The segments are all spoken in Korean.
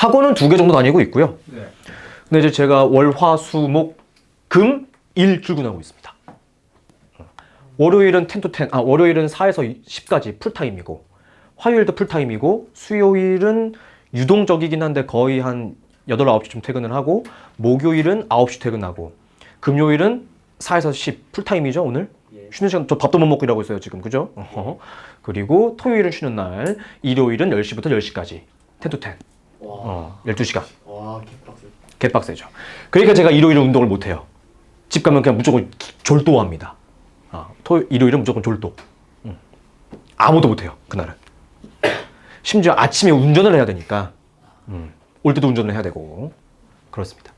학원은 2개 정도 다니고 있고요. 네. 근데 이제 제가 월, 화, 수, 목, 금, 일 출근하고 있습니다. 월요일은 10 to 10, 월요일은 4에서 10까지 풀타임이고, 화요일도 풀타임이고, 수요일은 유동적이긴 한데 거의 한 8, 9시쯤 퇴근을 하고, 목요일은 9시 퇴근하고, 금요일은 4에서 10 풀타임이죠, 오늘? 예. 쉬는 시간, 저 밥도 못 먹고 일하고 있어요, 지금. 그죠? 그리고 토요일은 쉬는 날, 일요일은 10시부터 10시까지. 10 to 10. 와. 12시간. 와, 개빡세. 개빡세죠. 그러니까 제가 일요일은 운동을 못 해요. 집 가면 그냥 무조건 졸도합니다. 일요일은 무조건 졸도. 아무도 못 해요, 그날은. 심지어 아침에 운전을 해야 되니까. 올 때도 운전을 해야 되고. 그렇습니다.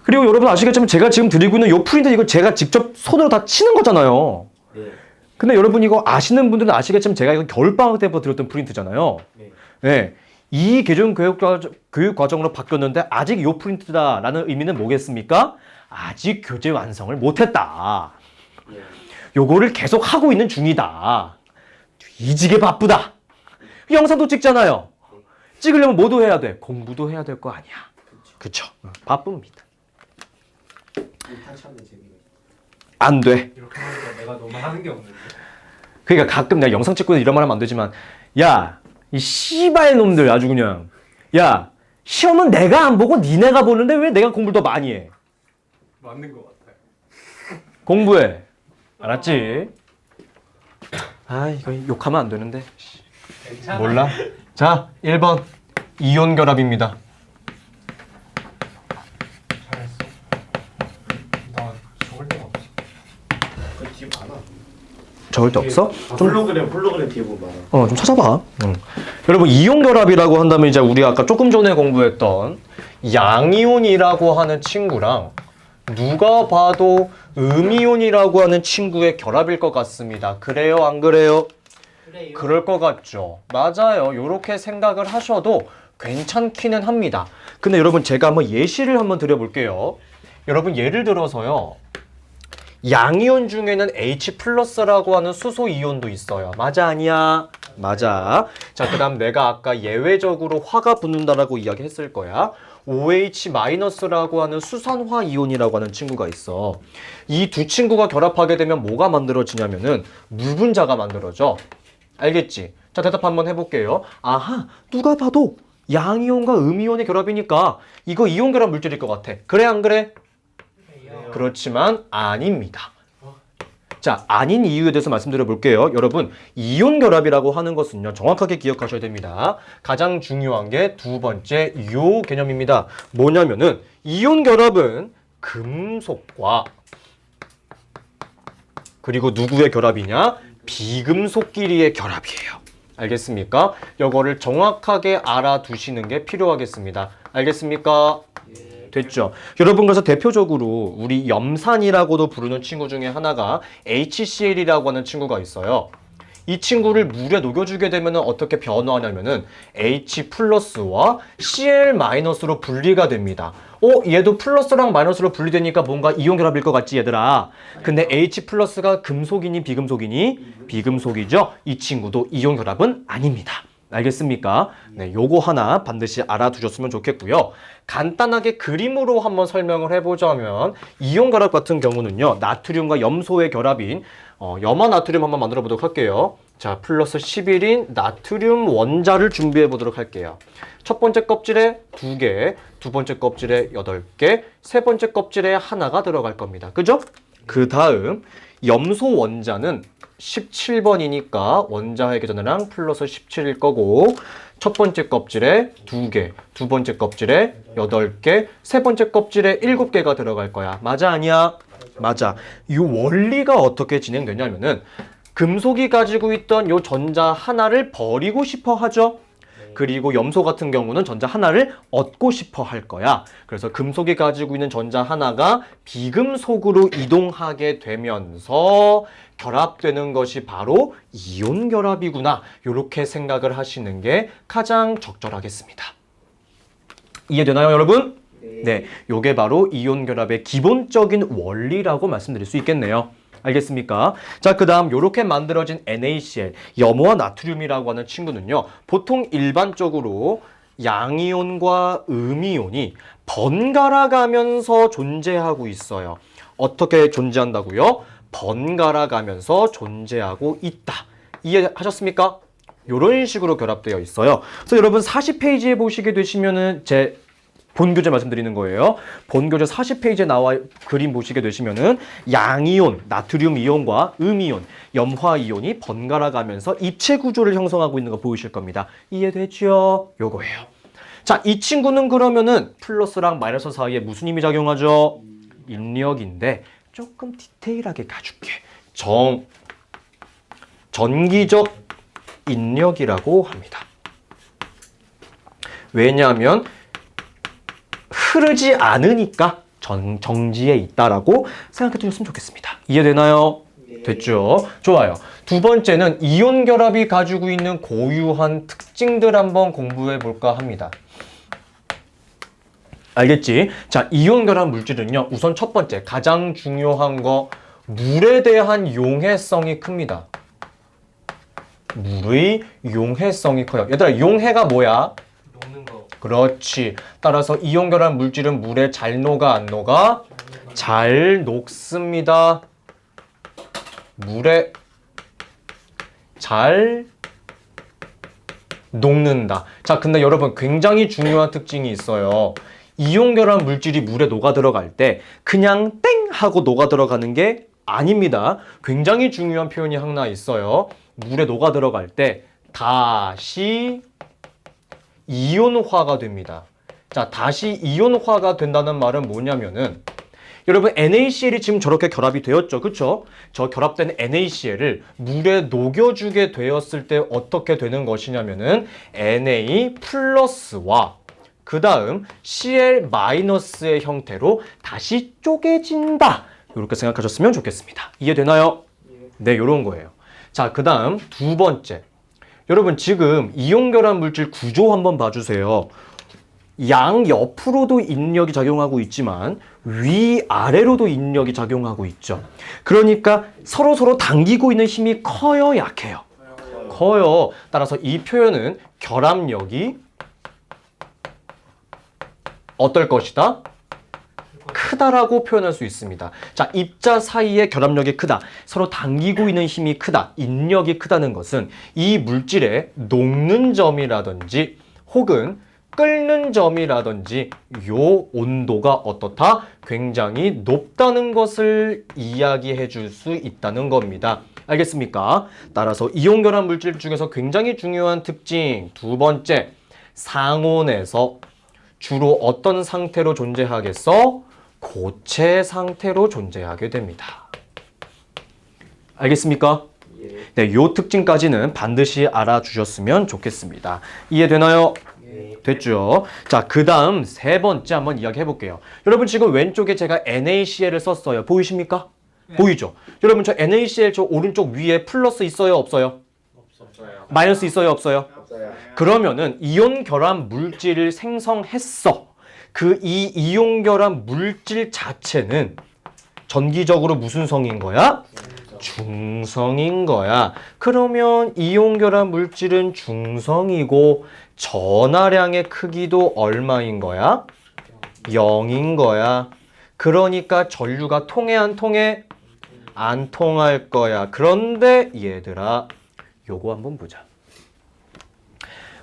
그리고 여러분 아시겠지만 제가 지금 드리고 있는 이 프린트 이거 제가 직접 손으로 다 치는 거잖아요. 네. 근데 여러분 이거 아시는 분들은 아시겠지만 제가 이거 겨울방학 때부터 드렸던 프린트잖아요. 네. 네. 이 개정 교육 과정으로 바뀌었는데 아직 요 프린트다라는 의미는 뭐겠습니까? 아직 교재 완성을 못했다. 예. 요거를 계속 하고 있는 중이다. 뒤지게 바쁘다. 영상도 찍잖아요. 찍으려면 뭐도 해야 돼? 공부도 해야 될 거 아니야. 그쵸? 바쁩니다. 탄창의 재미가. 안 돼. 이렇게 하니까 내가 너무 하는 게 없는데. 그러니까 가끔 내가 영상 찍고 이런 말 하면 안 되지만 야, 이 씨발 놈들 아주 그냥 야, 시험은 내가 안 보고 니네가 보는데 왜 내가 공부를 더 많이 해? 맞는 것 같아요. 공부해. 알았지? 아, 이거 욕하면 안 되는데. 괜찮아. 몰라? 자, 1번. 이온 결합입니다. 잘했어. 나 적을 데가 없어. 그 뒤에 많아. 적을 데 없어? 홀로그램 뒤에 보면 많아. 좀 찾아봐. 여러분, 이온 결합이라고 한다면 이제 우리 아까 조금 전에 공부했던 양이온이라고 하는 친구랑 누가 봐도 음이온이라고 하는 친구의 결합일 것 같습니다. 그래요? 안 그래요? 그래요. 그럴 것 같죠. 맞아요. 이렇게 생각을 하셔도 괜찮기는 합니다. 근데 여러분 제가 한번 예시를 한번 드려볼게요. 여러분 예를 들어서요. 양이온 중에는 H+라고 하는 수소 이온도 있어요. 맞아 아니야? 맞아. 자, 그 다음 내가 아까 예외적으로 화가 붙는다라고 이야기했을 거야. OH-라고 하는 수산화 이온이라고 하는 친구가 있어. 이 두 친구가 결합하게 되면 뭐가 만들어지냐면은 물 분자가 만들어져. 알겠지? 자, 대답 한번 해볼게요. 아하, 누가 봐도 양이온과 음이온의 결합이니까 이거 이온 결합 물질일 것 같아. 그래 안 그래? 그래요. 그렇지만 아닙니다. 자, 아닌 이유에 대해서 말씀드려 볼게요. 여러분, 이온 결합이라고 하는 것은요, 정확하게 기억하셔야 됩니다. 가장 중요한 게 두 번째 요 개념입니다. 뭐냐면은 이온 결합은 금속과 그리고 누구의 결합이냐? 비금속끼리의 결합이에요. 알겠습니까? 이거를 정확하게 알아두시는 게 필요하겠습니다. 알겠습니까? 됐죠? 여러분 그래서 대표적으로 우리 염산이라고도 부르는 친구 중에 하나가 HCl이라고 하는 친구가 있어요. 이 친구를 물에 녹여주게 되면 어떻게 변화하냐면은 H+와 Cl-로 분리가 됩니다. 얘도 플러스랑 마이너스로 분리되니까 뭔가 이온 결합일 것 같지 얘들아. 근데 H+가 금속이니 비금속이니? 비금속이죠. 이 친구도 이온 결합은 아닙니다. 알겠습니까? 네, 요거 하나 반드시 알아두셨으면 좋겠고요. 간단하게 그림으로 한번 설명을 해보자면 이온 결합 같은 경우는요. 나트륨과 염소의 결합인 염화 나트륨 한번 만들어 보도록 할게요. 자, 플러스 11인 나트륨 원자를 준비해 보도록 할게요. 첫 번째 껍질에 2개, 두 번째 껍질에 8개, 세 번째 껍질에 하나가 들어갈 겁니다. 그죠? 그 다음 염소 원자는 17번이니까 원자의 계전이랑 플러스 17일 거고 첫 번째 껍질에 2개, 두 번째 껍질에 8개, 세 번째 껍질에 7개가 들어갈 거야. 맞아 아니야? 맞아. 이 원리가 어떻게 진행되냐면은 금속이 가지고 있던 요 전자 하나를 버리고 싶어 하죠. 그리고 염소 같은 경우는 전자 하나를 얻고 싶어 할 거야. 그래서 금속이 가지고 있는 전자 하나가 비금속으로 이동하게 되면서 결합되는 것이 바로 이온 결합이구나. 이렇게 생각을 하시는 게 가장 적절하겠습니다. 이해되나요, 여러분? 네, 요게 바로 이온 결합의 기본적인 원리라고 말씀드릴 수 있겠네요. 알겠습니까? 자, 그 다음 요렇게 만들어진 NaCl, 염화 나트륨이라고 하는 친구는요. 보통 일반적으로 양이온과 음이온이 번갈아 가면서 존재하고 있어요. 어떻게 존재한다고요? 번갈아 가면서 존재하고 있다. 이해하셨습니까? 이런 식으로 결합되어 있어요. 그래서 여러분 40페이지에 보시게 되시면은 제 본교재 말씀드리는 거예요. 본교재 40페이지에 나와 그림 보시게 되시면은 양이온, 나트륨 이온과 음이온, 염화 이온이 번갈아 가면서 입체 구조를 형성하고 있는 거 보이실 겁니다. 이해되죠? 요거예요. 자, 이 친구는 그러면은 플러스랑 마이너스 사이에 무슨 힘이 작용하죠? 인력인데 조금 디테일하게 가줄게. 전기적 인력이라고 합니다. 왜냐하면 흐르지 않으니까 정지에 있다라고 생각해 주셨으면 좋겠습니다. 이해되나요? 됐죠? 좋아요. 두 번째는 이온 결합이 가지고 있는 고유한 특징들 한번 공부해 볼까 합니다. 알겠지? 자, 이온 결합 물질은요. 우선 첫 번째 가장 중요한 거 물에 대한 용해성이 큽니다. 물의 용해성이 커요. 얘들아, 용해가 뭐야? 녹는 거. 그렇지. 따라서 이온 결합 물질은 물에 잘 녹아 안 녹아? 잘 녹습니다. 물에 잘 녹는다. 자, 근데 여러분 굉장히 중요한 특징이 있어요. 이온 결합 물질이 물에 녹아 들어갈 때 그냥 땡 하고 녹아 들어가는 게 아닙니다. 굉장히 중요한 표현이 하나 있어요. 물에 녹아 들어갈 때 다시 이온화가 됩니다. 자, 다시 이온화가 된다는 말은 뭐냐면은 여러분 NaCl이 지금 저렇게 결합이 되었죠. 그쵸? 저 결합된 NaCl을 물에 녹여주게 되었을 때 어떻게 되는 것이냐면은 Na 플러스와 그 다음 Cl-의 형태로 다시 쪼개진다. 이렇게 생각하셨으면 좋겠습니다. 이해되나요? 네, 이런 거예요. 자, 그 다음 두 번째. 여러분 지금 이온 결합 물질 구조 한번 봐주세요. 양 옆으로도 인력이 작용하고 있지만 위아래로도 인력이 작용하고 있죠. 그러니까 서로 당기고 있는 힘이 커요, 약해요? 커요. 따라서 이 표현은 결합력이 어떨 것이다? 크다라고 표현할 수 있습니다. 자, 입자 사이의 결합력이 크다. 서로 당기고 있는 힘이 크다. 인력이 크다는 것은 이 물질의 녹는 점이라든지 혹은 끓는 점이라든지 요 온도가 어떻다? 굉장히 높다는 것을 이야기해 줄 수 있다는 겁니다. 알겠습니까? 따라서 이온 결합 물질 중에서 굉장히 중요한 특징 두 번째, 상온에서 주로 어떤 상태로 존재하겠어? 고체 상태로 존재하게 됩니다. 알겠습니까? 네, 요 특징까지는 반드시 알아주셨으면 좋겠습니다. 이해되나요? 됐죠? 자, 그 다음 세 번째 한번 이야기해 볼게요. 여러분 지금 왼쪽에 제가 NaCl을 썼어요. 보이십니까? 네. 보이죠? 여러분 저 NaCl 저 오른쪽 위에 플러스 있어요? 없어요? 없어요. 마이너스 있어요? 없어요? 없어요. 그러면은 이온 결합 물질을 생성했어. 그 이 이온 결합 물질 자체는 전기적으로 무슨 성인 거야? 중성인 거야. 그러면 이온 결합 물질은 중성이고 전하량의 크기도 얼마인 거야? 0인 거야. 그러니까 전류가 통해 안 통해? 안 통할 거야. 그런데 얘들아, 요거 한번 보자.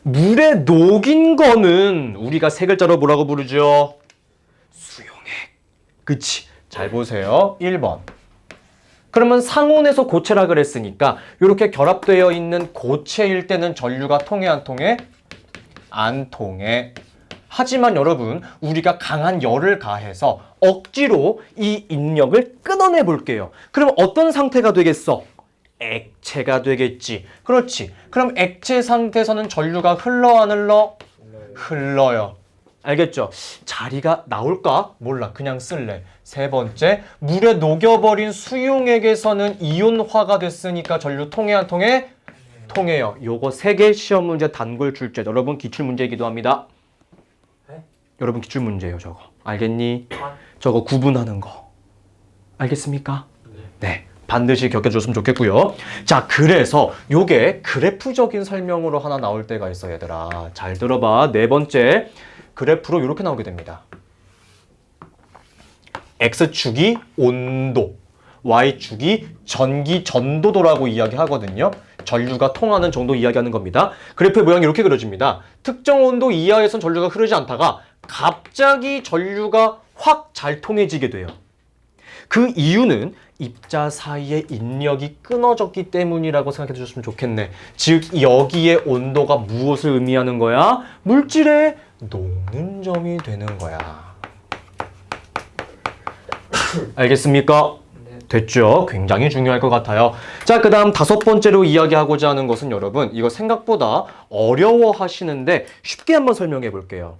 물에 녹인 거는 우리가 세 글자로 뭐라고 부르죠? 수용액. 그치? 잘 보세요. 1번. 그러면 상온에서 고체라 그랬으니까 이렇게 결합되어 있는 고체일 때는 전류가 통해 안 통해? 안 통해. 하지만 여러분, 우리가 강한 열을 가해서 억지로 이 인력을 끊어내 볼게요. 그럼 어떤 상태가 되겠어? 액체가 되겠지. 그렇지. 그럼 액체 상태에서는 전류가 흘러 안 흘러? 흘러요. 알겠죠? 자리가 나올까? 몰라. 그냥 쓸래. 세 번째, 물에 녹여버린 수용액에서는 이온화가 됐으니까 전류 통해 안 통해? 통해요. 요거 3개 시험 문제 단골 출제. 여러분 기출문제이기도 합니다. 네? 여러분 기출문제예요, 저거. 알겠니? 저거 구분하는 거. 알겠습니까? 네. 반드시 겪어줬으면 좋겠고요. 자, 그래서 요게 그래프적인 설명으로 하나 나올 때가 있어, 얘들아. 잘 들어봐. 네 번째 그래프로 이렇게 나오게 됩니다. X축이 온도, Y축이 전기 전도도라고 이야기하거든요. 전류가 통하는 정도 이야기하는 겁니다. 그래프의 모양이 이렇게 그려집니다. 특정 온도 이하에선 전류가 흐르지 않다가 갑자기 전류가 확 잘 통해지게 돼요. 그 이유는 입자 사이의 인력이 끊어졌기 때문이라고 생각해 주셨으면 좋겠네. 즉 여기에 온도가 무엇을 의미하는 거야? 물질의 녹는 점이 되는 거야. 알겠습니까? 됐죠? 굉장히 중요할 것 같아요. 자, 그 다음 다섯 번째로 이야기하고자 하는 것은 여러분, 이거 생각보다 어려워하시는데 쉽게 한번 설명해 볼게요.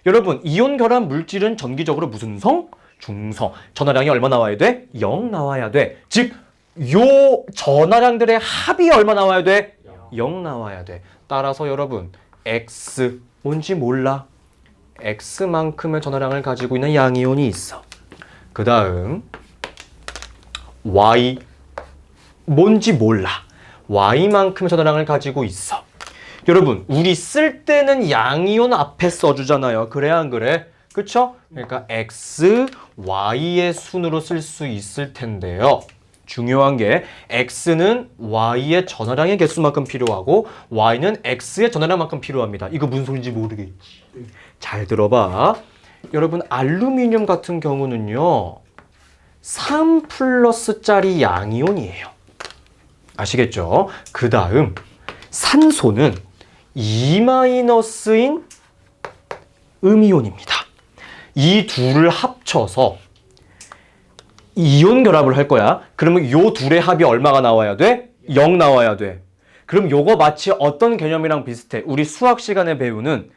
여러분, 이온 결합 물질은 전기적으로 무슨 성? 중성. 전하량이 얼마 나와야 돼? 0 나와야 돼. 즉, 요 전하량들의 합이 얼마 나와야 돼? 0 나와야 돼. 따라서 여러분, X 뭔지 몰라? X만큼의 전하량을 가지고 있는 양이온이 있어. 그 다음 Y 뭔지 몰라. Y만큼의 전하량을 가지고 있어. 여러분, 우리 쓸 때는 양이온 앞에 써주잖아요. 그래 안 그래? 그쵸? 그러니까 X, Y의 순으로 쓸 수 있을 텐데요. 중요한 게 X는 Y의 전하량의 개수만큼 필요하고 Y는 X의 전하량만큼 필요합니다. 이거 무슨 소리인지 모르겠지? 잘 들어봐. 여러분, 알루미늄 같은 경우는요. 3+짜리 양이온이에요. 아시겠죠? 그 다음 산소는 2-인 음이온입니다. 이 둘을 합쳐서 이온 결합을 할 거야. 그러면 요 둘의 합이 얼마가 나와야 돼? 0 나와야 돼. 그럼 요거 마치 어떤 개념이랑 비슷해? 우리 수학 시간에 배우는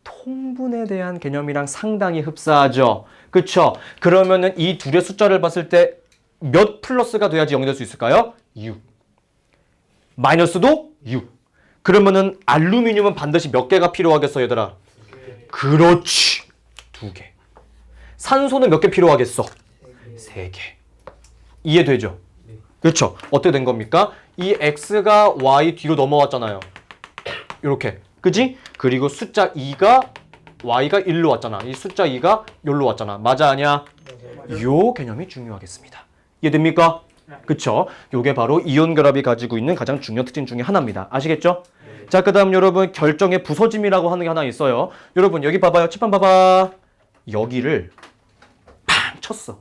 통분에 대한 개념이랑 상당히 흡사하죠. 그쵸? 그러면은 이 둘의 숫자를 봤을 때 몇 플러스가 돼야지 0이 될 수 있을까요? 6. 마이너스도 6. 그러면은 알루미늄은 반드시 몇 개가 필요하겠어, 얘들아? 그렇지. 2개. 산소는 몇 개 필요하겠어? 3개. 이해되죠? 그렇죠? 어떻게 된 겁니까? 이 X가 Y 뒤로 넘어왔잖아요. 이렇게. 그지? 그리고 숫자 2가 Y가 1로 왔잖아. 이 숫자 2가 여기로 왔잖아. 맞아, 아니야? 요 개념이 중요하겠습니다. 이해됩니까? 그쵸? 요게 바로 이온 결합이 가지고 있는 가장 중요한 특징 중에 하나입니다. 아시겠죠? 자, 그 다음 여러분, 결정의 부서짐이라고 하는 게 하나 있어요. 여러분, 여기 봐봐요. 칠판 봐봐. 여기를 팡 쳤어.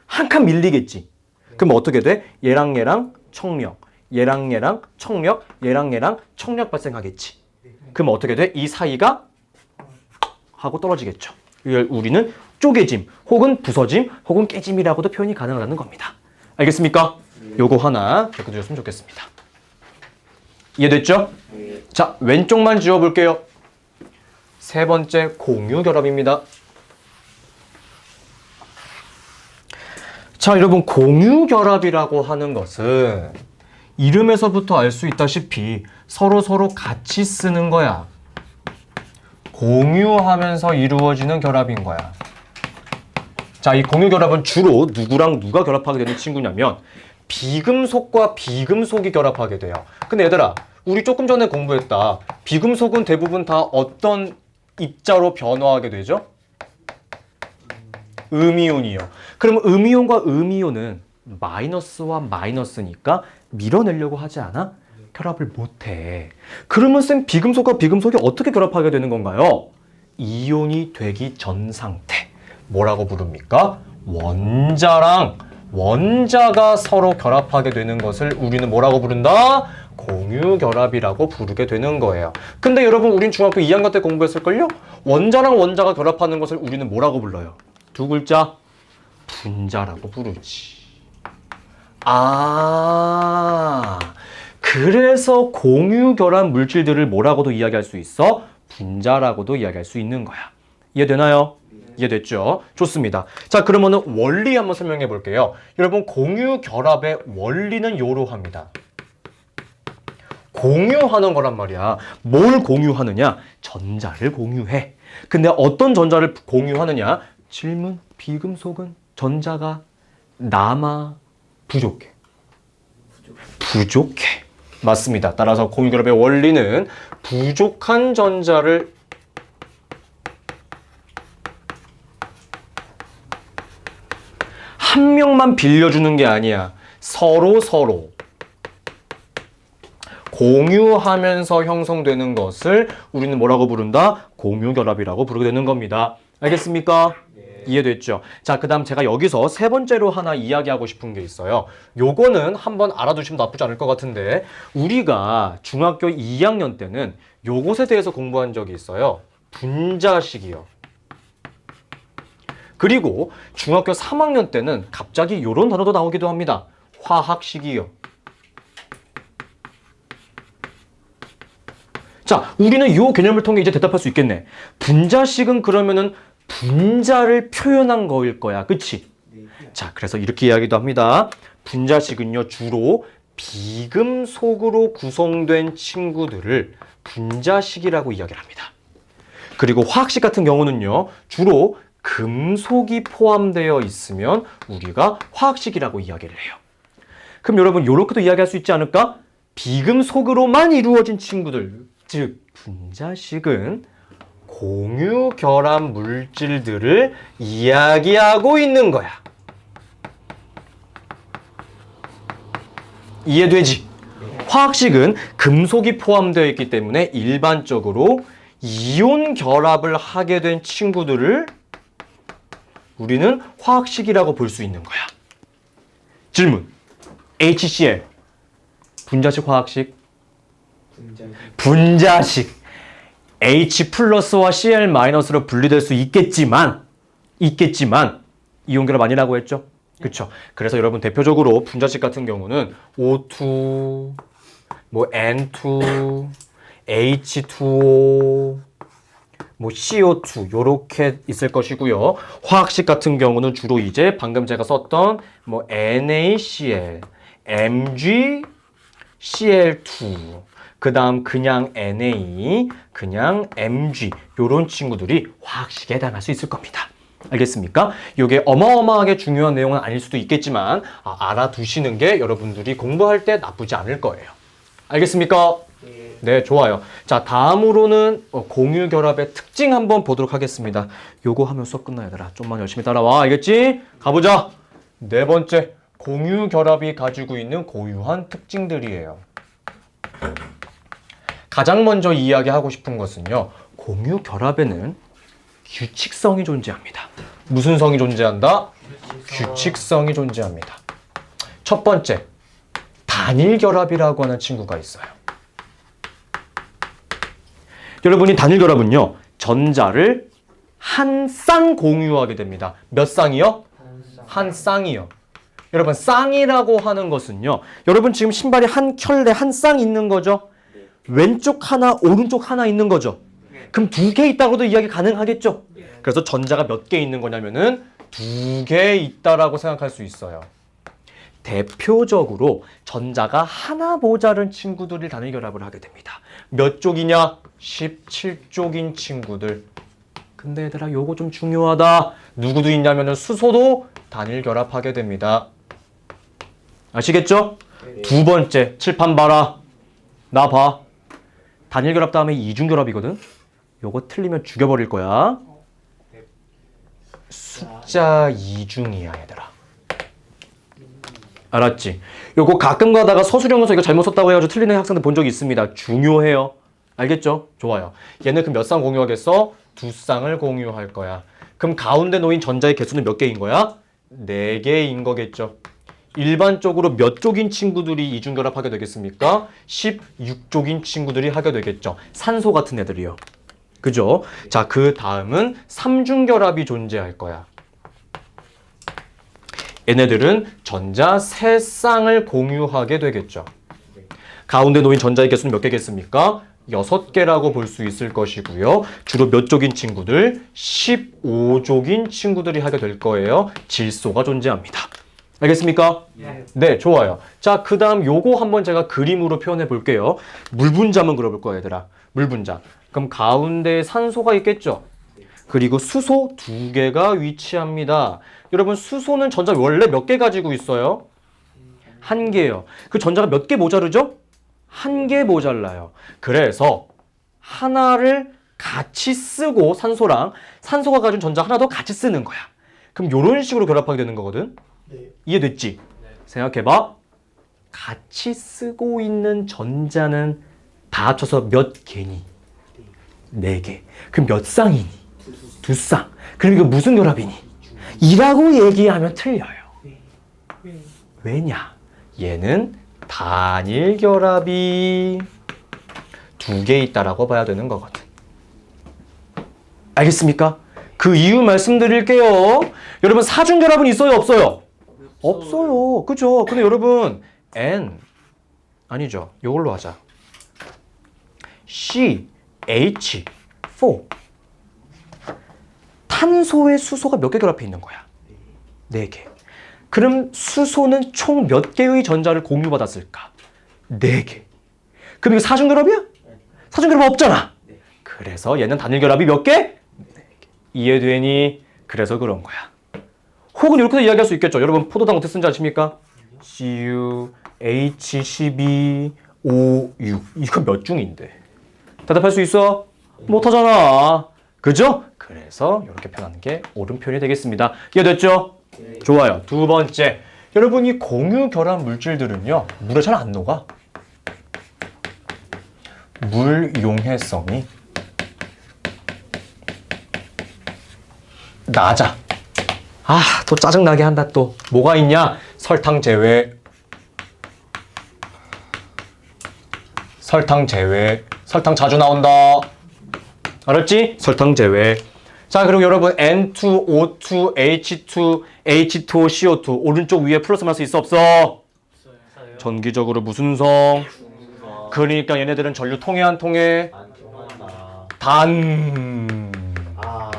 한 칸 밀리겠지? 그럼 어떻게 돼? 얘랑 얘랑 청력, 얘랑 얘랑 청력, 얘랑 얘랑 청력 발생하겠지? 그럼 어떻게 돼? 이 사이가 하고 떨어지겠죠. 이걸 우리는 쪼개짐, 혹은 부서짐, 혹은 깨짐이라고도 표현이 가능하다는 겁니다. 알겠습니까? 요거 하나 적어주셨으면 좋겠습니다. 이해됐죠? 자, 왼쪽만 지워볼게요. 세 번째, 공유결합입니다. 자, 여러분, 공유결합이라고 하는 것은 이름에서부터 알 수 있다시피 서로 같이 쓰는 거야. 공유하면서 이루어지는 결합인 거야. 자, 이 공유결합은 주로 누구랑 누가 결합하게 되는 친구냐면 비금속과 비금속이 결합하게 돼요. 근데 얘들아, 우리 조금 전에 공부했다. 비금속은 대부분 다 어떤 입자로 변화하게 되죠? 음이온이요. 그럼 음이온과 음이온은 마이너스와 마이너스니까 밀어내려고 하지 않아? 결합을 못해. 그러면 쌤, 비금속과 비금속이 어떻게 결합하게 되는 건가요? 이온이 되기 전 상태. 뭐라고 부릅니까? 원자랑 원자가 서로 결합하게 되는 것을 우리는 뭐라고 부른다? 공유결합이라고 부르게 되는 거예요. 근데 여러분, 우린 중학교 2학년 때 공부했을걸요? 원자랑 원자가 결합하는 것을 우리는 뭐라고 불러요? 두 글자? 분자라고 부르지. 아, 그래서 공유결합 물질들을 뭐라고도 이야기할 수 있어? 분자라고도 이야기할 수 있는 거야. 이해되나요? 이해됐죠? 좋습니다. 자, 그러면은 원리 한번 설명해 볼게요. 여러분, 공유결합의 원리는 요러합니다. 공유하는 거란 말이야. 뭘 공유하느냐? 전자를 공유해. 근데 어떤 전자를 공유하느냐? 질문, 비금속은 전자가 남아, 부족해. 부족해. 맞습니다. 따라서 공유결합의 원리는 부족한 전자를 한 명만 빌려주는 게 아니야. 서로 공유하면서 형성되는 것을 우리는 뭐라고 부른다? 공유결합이라고 부르게 되는 겁니다. 알겠습니까? 이해됐죠? 자, 그 다음 제가 여기서 세 번째로 하나 이야기하고 싶은 게 있어요. 요거는 한번 알아두시면 나쁘지 않을 것 같은데, 우리가 중학교 2학년 때는 요것에 대해서 공부한 적이 있어요. 분자식이요. 그리고 중학교 3학년 때는 갑자기 요런 단어도 나오기도 합니다. 화학식이요. 자, 우리는 요 개념을 통해 이제 대답할 수 있겠네. 분자식은 그러면은 분자를 표현한 거일 거야. 그치? 자, 그래서 이렇게 이야기도 합니다. 분자식은요, 주로 비금속으로 구성된 친구들을 분자식이라고 이야기를 합니다. 그리고 화학식 같은 경우는요, 주로 금속이 포함되어 있으면 우리가 화학식이라고 이야기를 해요. 그럼 여러분, 요렇게도 이야기할 수 있지 않을까? 비금속으로만 이루어진 친구들, 즉 분자식은 공유 결합 물질들을 이야기하고 있는 거야. 이해되지? 화학식은 금속이 포함되어 있기 때문에 일반적으로 이온 결합을 하게 된 친구들을 우리는 화학식이라고 볼 수 있는 거야. 질문. HCl. 분자식, 화학식? 분자식. H 플러스와 Cl 마이너스로 분리될 수 있겠지만 이온 결합 아니라고 했죠? 그쵸? 그래서 여러분 대표적으로 분자식 같은 경우는 O2, 뭐 N2, H2O, 뭐 CO2 요렇게 있을 것이고요. 화학식 같은 경우는 주로 이제 방금 제가 썼던 뭐 NaCl, MgCl2, 그 다음 그냥 Na, 그냥 Mg 요런 친구들이 화학식에 해당할 수 있을 겁니다. 알겠습니까? 이게 어마어마하게 중요한 내용은 아닐 수도 있겠지만 알아두시는 게 여러분들이 공부할 때 나쁘지 않을 거예요. 알겠습니까? 네, 좋아요. 자, 다음으로는 공유결합의 특징 한번 보도록 하겠습니다. 요거 하면 수업 끝나, 얘들아. 좀만 열심히 따라와. 알겠지? 가보자. 네 번째, 공유결합이 가지고 있는 고유한 특징들이에요. 가장 먼저 이야기하고 싶은 것은요, 공유결합에는 규칙성이 존재합니다. 무슨 성이 존재한다? 규칙성이 존재합니다. 첫 번째, 단일결합이라고 하는 친구가 있어요. 여러분이 단일결합은요, 전자를 한 쌍 공유하게 됩니다. 몇 쌍이요? 한 쌍이요. 여러분, 쌍이라고 하는 것은요, 여러분 지금 신발이 한 켤레 한 쌍 있는 거죠? 왼쪽 하나, 오른쪽 하나 있는 거죠? 그럼 두 개 있다고도 이야기 가능하겠죠? 그래서 전자가 몇 개 있는 거냐면은 두 개 있다라고 생각할 수 있어요. 대표적으로 전자가 하나 모자른 친구들이 단일결합을 하게 됩니다. 몇 쪽이냐? 17쪽인 친구들. 근데 얘들아, 요거 좀 중요하다. 누구도 있냐면은 수소도 단일결합하게 됩니다. 아시겠죠? 두 번째, 칠판 봐라. 나 봐. 단일결합 다음에 이중결합이거든? 요거 틀리면 죽여버릴 거야. 숫자 이중이야, 얘들아. 알았지? 요거 가끔 가다가 서술형에서 이거 잘못 썼다고 해가지고 틀리는 학생들 본 적이 있습니다. 중요해요. 알겠죠? 좋아요. 얘는 그럼 몇 쌍 공유하겠어? 두 쌍을 공유할 거야. 그럼 가운데 놓인 전자의 개수는 몇 개인 거야? 4개인 거겠죠. 일반적으로 몇 쪽인 친구들이 이중결합하게 되겠습니까? 16쪽인 친구들이 하게 되겠죠. 산소 같은 애들이요. 그죠? 자, 그 다음은 삼중결합이 존재할 거야. 얘네들은 전자 3쌍을 공유하게 되겠죠. 가운데 놓인 전자의 개수는 몇 개겠습니까? 6개라고 볼 수 있을 것이고요. 주로 몇 쪽인 친구들? 15쪽인 친구들이 하게 될 거예요. 질소가 존재합니다. 알겠습니까? 네, 좋아요. 자, 그 다음 요거 한번 제가 그림으로 표현해 볼게요. 물 분자 한번 그려볼 거야, 얘들아. 물 분자. 그럼 가운데에 산소가 있겠죠? 그리고 수소 2개가 위치합니다. 여러분, 수소는 전자 원래 몇 개 가지고 있어요? 한 개예요. 그 전자가 몇 개 모자르죠? 한 개 모자라요. 그래서 하나를 같이 쓰고 산소가 가진 전자 하나 더 같이 쓰는 거야. 그럼 이런 식으로 결합하게 되는 거거든. 네. 이해됐지? 네. 생각해봐. 같이 쓰고 있는 전자는 다 합쳐서 몇 개니? 네 개. 그럼 몇 쌍이니? 두 쌍. 그럼 이거 무슨 결합이니? 이라고 얘기하면 틀려요. 왜냐? 얘는 단일 결합이 두 개 있다라고 봐야 되는 거거든. 알겠습니까? 그 이유 말씀드릴게요. 여러분 사중 결합은 있어요, 없어요? 없어요. 그죠? 근데 여러분 N 아니죠. 이걸로 하자. CH4 탄소의 수소가 몇 개 결합해 있는 거야? 네 개. 그럼 수소는 총 몇 개의 전자를 공유받았을까? 네 개. 그럼 이거 사중 결합이야? 사중 결합 없잖아. 그래서 얘는 단일 결합이 몇 개? 네 개. 이해되니? 그래서 그런 거야. 혹은 이렇게도 이야기할 수 있겠죠. 여러분 포도당 어떻게 쓰는지 아십니까? CuH12O6 이거 몇 중인데? 대답할 수 있어? 못하잖아. 그죠? 그래서 이렇게 표현하는 게 옳은 표현이 되겠습니다. 이해됐죠? 네. 좋아요. 두 번째. 여러분 이 공유 결합 물질들은요. 물에 잘 안 녹아. 물 용해성이 낮아. 아, 또 짜증나게 한다 또. 뭐가 있냐? 설탕 제외. 설탕 제외. 설탕 자주 나온다. 알았지? 설탕 제외. 자, 그리고 여러분 N2O2 H2 H2O CO2 오른쪽 위에 플러스 마이너스 있어 없어? 없어요. 전기적으로 무슨 성? 중성. 그러니까 얘네들은 전류 통해 안 통해? 안 통한다. 단. 아.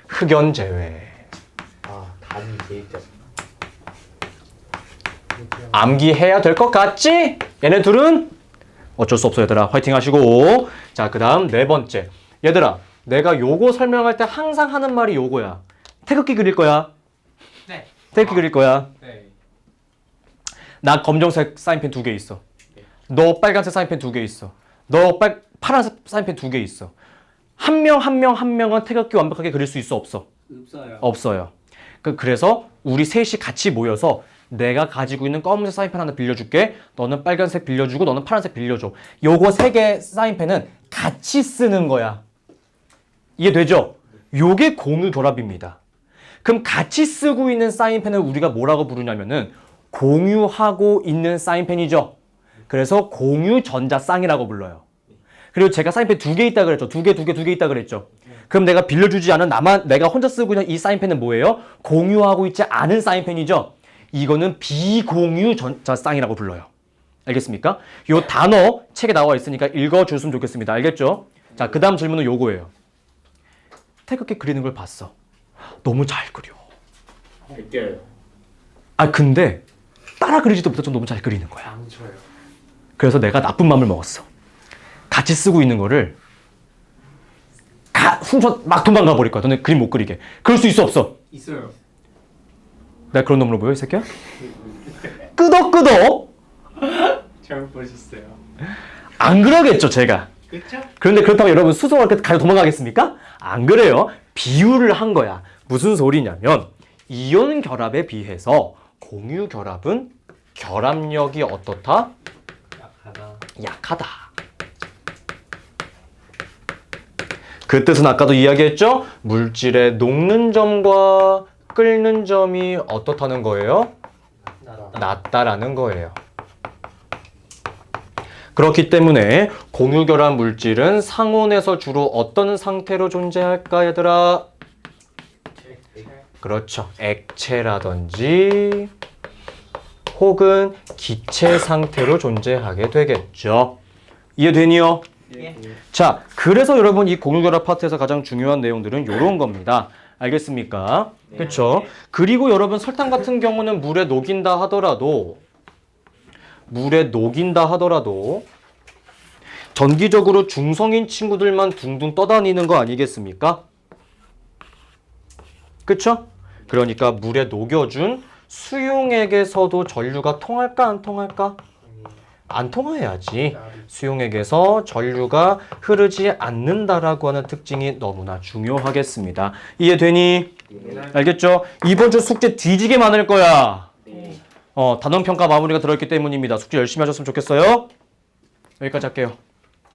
흑연 제외. 단이 제일자. 암기해야 될 것 같지? 얘네 둘은 어쩔 수 없어 얘들아. 화이팅 하시고. 자, 그 다음 네 번째. 얘들아, 내가 요거 설명할 때 항상 하는 말이 요거야. 태극기 그릴 거야. 네. 태극기 그릴 거야. 네. 나 검정색 사인펜 2개 있어. 너 빨간색 사인펜 2개 있어. 너 파란색 사인펜 2개 있어. 한 명은 태극기 완벽하게 그릴 수 있어 없어? 없어요. 없어요. 그래서 우리 셋이 같이 모여서 내가 가지고 있는 검은색 사인펜 하나 빌려줄게. 너는 빨간색 빌려주고 너는 파란색 빌려줘. 요거 세 개 사인펜은 같이 쓰는 거야. 이해되죠? 요게 공유 결합입니다. 그럼 같이 쓰고 있는 사인펜을 우리가 뭐라고 부르냐면은 공유하고 있는 사인펜이죠. 그래서 공유 전자쌍이라고 불러요. 그리고 제가 사인펜 2개 있다 그랬죠. 2개 있다 그랬죠. 그럼 내가 빌려주지 않은 내가 혼자 쓰고 있는 이 사인펜은 뭐예요? 공유하고 있지 않은 사인펜이죠. 이거는 비공유 전자쌍이라고 불러요. 알겠습니까? 요 단어 책에 나와 있으니까 읽어줬으면 좋겠습니다. 알겠죠? 자, 그 다음 질문은 요거예요. 태극기 그리는 걸 봤어. 너무 잘 그려. 느껴요. 아, 근데 따라 그리지도 못해서 너무 잘 그리는 거야. 앙쳐요. 그래서 내가 나쁜 마음을 먹었어. 같이 쓰고 있는 거를 훔쳐 막 도망가 버릴 거야. 너네 그림 못 그리게. 그럴 수 있어 없어? 있어요. 내가 그런 놈으로 보여 이 새끼야? 끄덕끄덕 잘못 보셨어요. 안 그러겠죠 제가. 그쵸? 그런데 그렇다고 여러분 수소가 이렇게 가려 도망가겠습니까? 안 그래요. 비유를 한 거야. 무슨 소리냐면 이온 결합에 비해서 공유 결합은 결합력이 어떻다? 약하다. 약하다. 그 뜻은 아까도 이야기했죠? 물질의 녹는 점과 끓는 점이 어떻다는 거예요? 낮다라는 거예요. 그렇기 때문에 공유결합 물질은 상온에서 주로 어떤 상태로 존재할까 얘들아? 그렇죠. 액체라든지 혹은 기체 상태로 존재하게 되겠죠. 이해되니요? 예. 자, 그래서 여러분 이 공유결합 파트에서 가장 중요한 내용들은 이런 겁니다. 알겠습니까? 네. 그렇죠? 그리고 여러분 설탕 같은 경우는 물에 녹인다 하더라도 전기적으로 중성인 친구들만 둥둥 떠다니는 거 아니겠습니까? 그쵸? 그러니까 물에 녹여준 수용액에서도 전류가 통할까 안 통할까? 안 통해야지. 수용액에서 전류가 흐르지 않는다라고 하는 특징이 너무나 중요하겠습니다. 이해되니? 알겠죠? 이번 주 숙제 뒤지게 많을 거야. 단원평가 마무리가 들어있기 때문입니다. 숙제 열심히 하셨으면 좋겠어요. 여기까지 할게요.